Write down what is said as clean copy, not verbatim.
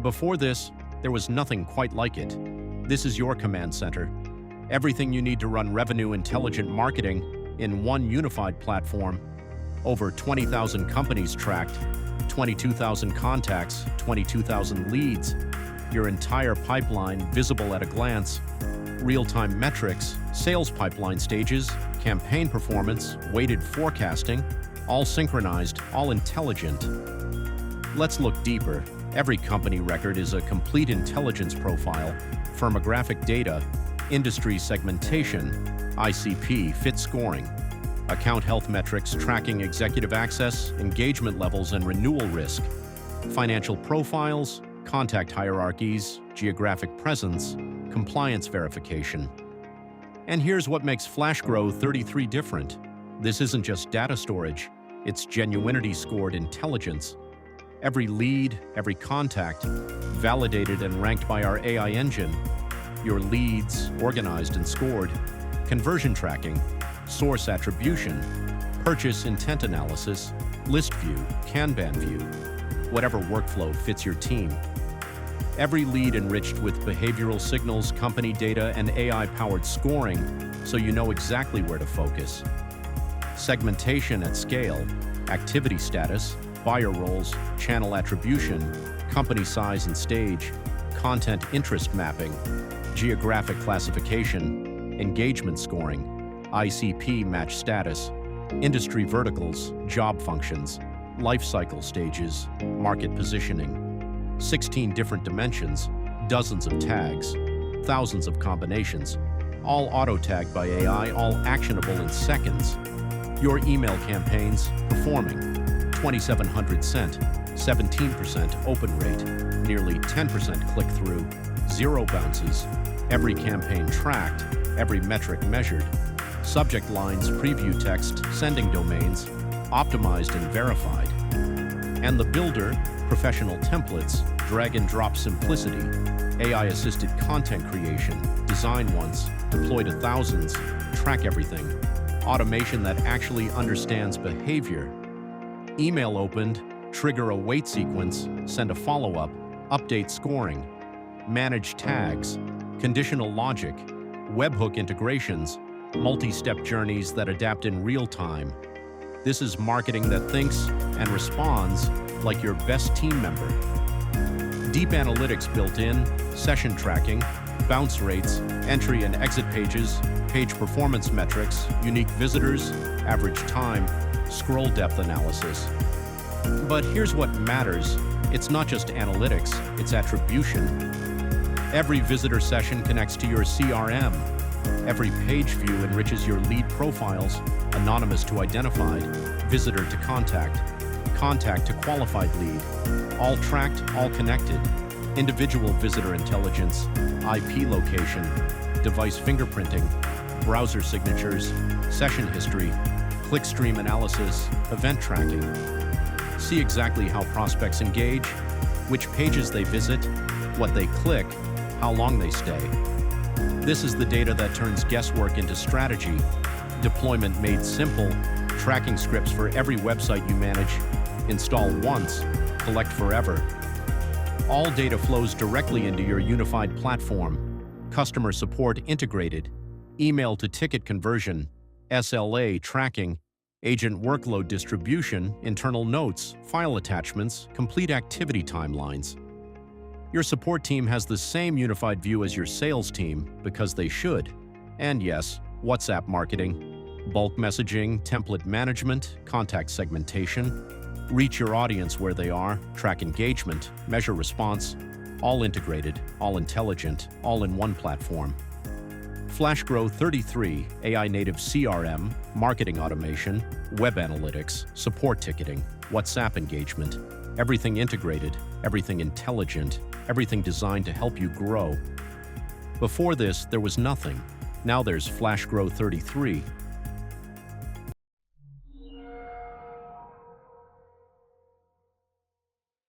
Before this, there was nothing quite like it. This is your command center. Everything you need to run revenue intelligent marketing in one unified platform. Over 20,000 companies tracked, 22,000 contacts, 22,000 leads, your entire pipeline visible at a glance, real-time metrics, sales pipeline stages, campaign performance, weighted forecasting, all synchronized, all intelligent. Let's look deeper. Every company record is a complete intelligence profile, firmographic data, industry segmentation, ICP, fit scoring, account health metrics tracking executive access, engagement levels, and renewal risk, financial profiles, contact hierarchies, geographic presence, compliance verification. And here's what makes Flashgro33 different. This isn't just data storage, it's genuinity-scored intelligence. Every lead, every contact, validated and ranked by our AI engine. Your leads, organized and scored. Conversion tracking, source attribution, purchase intent analysis, list view, Kanban view, whatever workflow fits your team. Every lead enriched with behavioral signals, company data, and AI-powered scoring, so you know exactly where to focus. Segmentation at scale, activity status, buyer roles, channel attribution, company size and stage, content interest mapping, geographic classification, engagement scoring, ICP match status, industry verticals, job functions, life cycle stages, market positioning. 16 different dimensions, dozens of tags, thousands of combinations, all auto-tagged by AI, all actionable in seconds. Your email campaigns performing. 2,700 sent, 17% open rate, nearly 10% click-through, 0 bounces, every campaign tracked, every metric measured, subject lines, preview text, sending domains, optimized and verified. And the builder, professional templates, drag-and-drop simplicity, AI-assisted content creation, design once, deploy to thousands, track everything, automation that actually understands behavior. Email opened, trigger a wait sequence, send a follow-up, update scoring, manage tags, conditional logic, webhook integrations, multi-step journeys that adapt in real time. This is marketing that thinks and responds like your best team member. Deep analytics built in, session tracking, bounce rates, entry and exit pages, page performance metrics, unique visitors, average time, scroll depth analysis. But here's what matters. It's not just analytics, it's attribution. Every visitor session connects to your CRM. Every page view enriches your lead profiles, anonymous to identified, visitor to contact, contact to qualified lead, all tracked, all connected, individual visitor intelligence, IP location, device fingerprinting, browser signatures, session history, clickstream analysis, event tracking. See exactly how prospects engage, which pages they visit, what they click, how long they stay. This is the data that turns guesswork into strategy, deployment made simple, tracking scripts for every website you manage, install once, collect forever. All data flows directly into your unified platform, customer support integrated, email to ticket conversion, SLA tracking, agent workload distribution, internal notes, file attachments, complete activity timelines. Your support team has the same unified view as your sales team because they should. And yes, WhatsApp marketing, bulk messaging, template management, contact segmentation, reach your audience where they are, track engagement, measure response, all integrated, all intelligent, all in one platform. Flashgro33, AI-native CRM, marketing automation, web analytics, support ticketing, WhatsApp engagement, everything integrated, everything intelligent, everything designed to help you grow. Before this, there was nothing. Now there's Flashgro33,